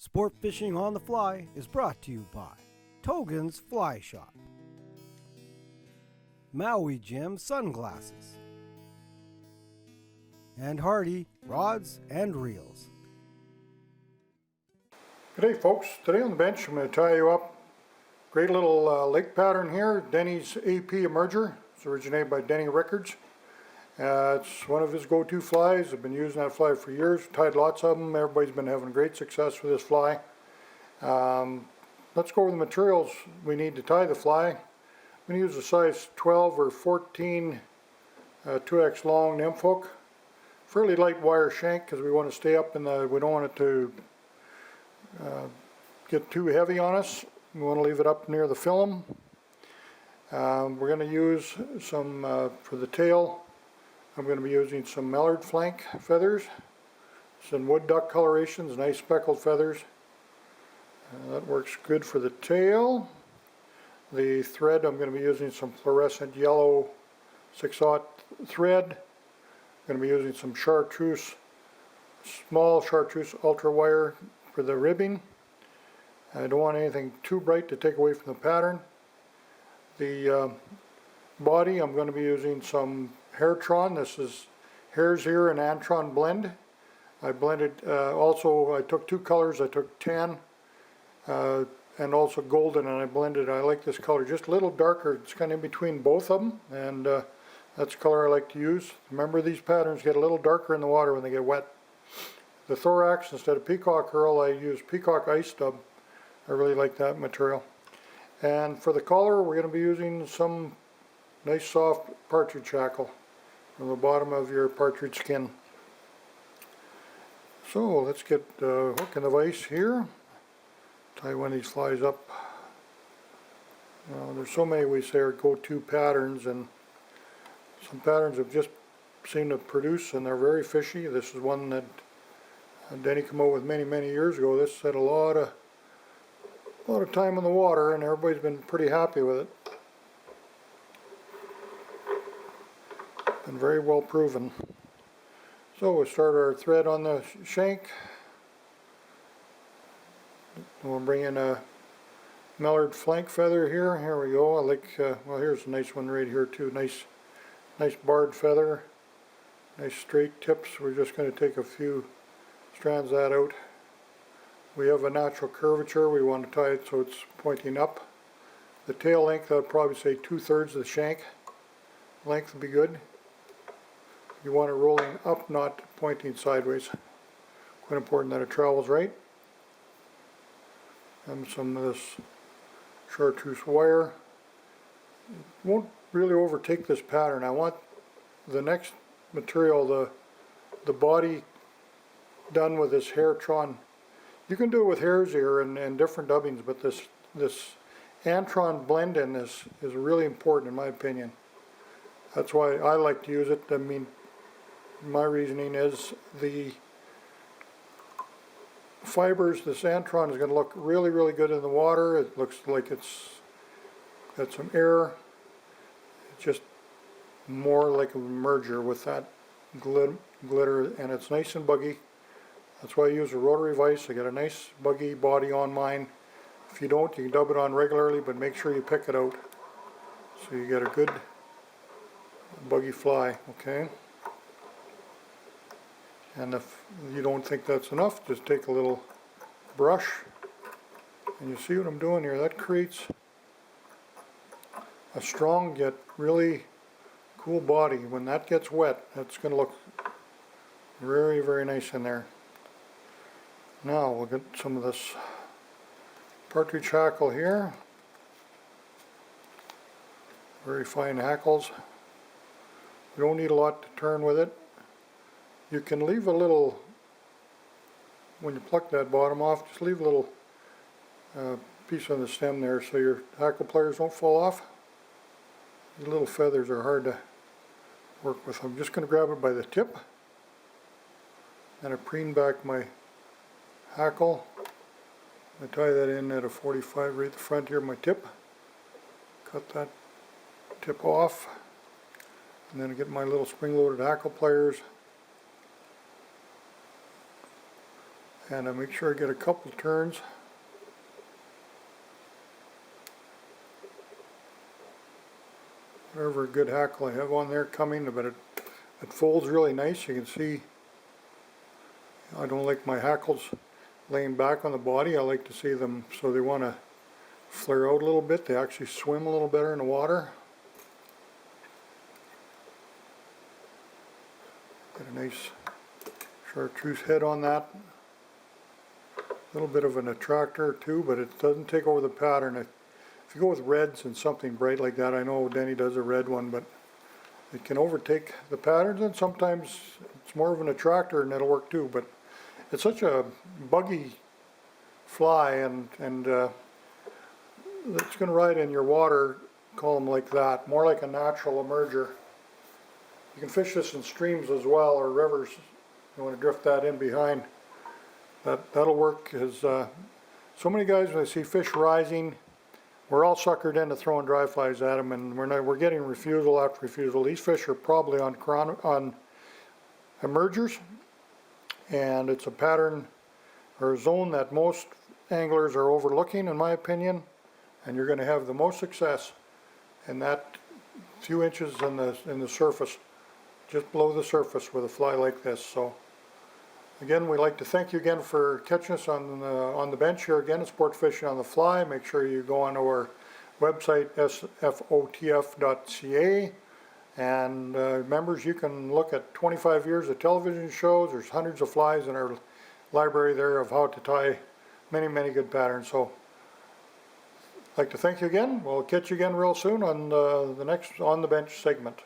Sport Fishing on the Fly is brought to you by Togen's Fly Shop, Maui Jim Sunglasses, and Hardy Rods and Reels. Good day, folks. Today on the bench I'm going to tie you up. Great little lake pattern here, Denny's AP Emerger. It's originated by Denny Records. It's one of his go-to flies. I've been using that fly for years, tied lots of them. Everybody's been having great success with this fly. Let's go over the materials we need to tie the fly. I'm going to use a size 12 or 14 2X long nymph hook. Fairly light wire shank because we want to stay up in the, we don't want it to get too heavy on us. We want to leave it up near the film. We're going to use some, for the tail, I'm going to be using some Mallard flank feathers, some wood duck colorations, nice speckled feathers. That works good for the tail. The thread, I'm going to be using some fluorescent yellow 6/0 thread. I'm going to be using some Charteuse, small Charteuse ultra wire for the ribbing. I don't want anything too bright to take away from the pattern. The body, I'm going to be using some Antron. This is Hares here and Antron blend. I blended, also I took two colors. I took tan and also golden, and I blended. I like this color just a little darker. It's kind of in between both of them, and that's the color I like to use. Remember, these patterns get a little darker in the water when they get wet. The Thorax, instead of Peacock Curl, I use Peacock Ice Dub. I really like that material. And for the collar, we're going to be using some nice soft Partridge Hackle from the bottom of your partridge skin. So let's get the hook and the vise here. Tie one of these flies up. There's so many we say are go-to patterns, and some patterns have just seemed to produce, and they're very fishy. This is one that Denny came out with many years ago. This had a lot of time in the water, and everybody's been pretty happy with it. Been very well proven. So we'll start our thread on the shank. We'll bring in a Mallard flank feather here. Here we go. I like, well, here's a nice one right here too. Nice barred feather. Nice straight tips. We're just going to take a few strands of that out. We have a natural curvature. We want to tie it so it's pointing up. The tail length, I'd probably say 2/3 of the shank length would be good. You want it rolling up, not pointing sideways. Quite important that it travels right. And some of this Charteuse wire. It won't really overtake this pattern. I want the next material, the body, done with this Antron. You can do it with Hares here and different dubbings, but this Antron blend-in is really important in my opinion. That's why I like to use it. I mean, my reasoning is the fibers, this Antron is going to look really good in the water. It looks like it's got some air. It's just more like a merger with that glitter, and it's nice and buggy. That's why I use a rotary vise. I get a nice buggy body on mine. If you don't, you can dub it on regularly, but make sure you pick it out so you get a good buggy fly, okay? And if you don't think that's enough, just take a little brush, and you see what I'm doing here. That creates a strong yet really cool body. When that gets wet, that's going to look very nice in there. Now we'll get some of this Partridge Hackle here. Very fine hackles. You don't need a lot to turn with it. You can leave a little, when you pluck that bottom off, just leave a little piece on the stem there so your hackle pliers don't fall off. These little feathers are hard to work with. I'm just going to grab it by the tip, and I preen back my hackle. I tie that in at a 45 right at the front here, my tip. Cut that tip off, and then I get my little spring-loaded hackle pliers And I make sure I get a couple turns. Whatever good hackle I have on there coming, but it folds really nice. You can see I don't like my hackles laying back on the body. I like to see them so they want to flare out a little bit. They actually swim a little better in the water. Get a nice chartreuse head on that. A little bit of an attractor too, but it doesn't take over the pattern. If you go with reds and something bright like that, I know Denny does a red one, but it can overtake the patterns, and sometimes it's more of an attractor and it'll work too. But it's such a buggy fly, and it's going to ride in your water column like that, more like a natural emerger. You can fish this in streams as well, or rivers. You want to drift that in behind. That'll work, because so many guys, when they see fish rising, we're all suckered into throwing dry flies at them, and we're getting refusal after refusal. These fish are probably on emergers, and it's a pattern or a zone that most anglers are overlooking, in my opinion, and you're going to have the most success in that few inches in the surface, just below the surface with a fly like this. So again, we'd like to thank you again for catching us on the bench here again at Sport Fishing on the Fly. Make sure you go on to our website, sfotf.ca, and members, you can look at 25 years of television shows. There's hundreds of flies in our library there of how to tie many good patterns. So I'd like to thank you again. We'll catch you again real soon on the next On the Bench segment.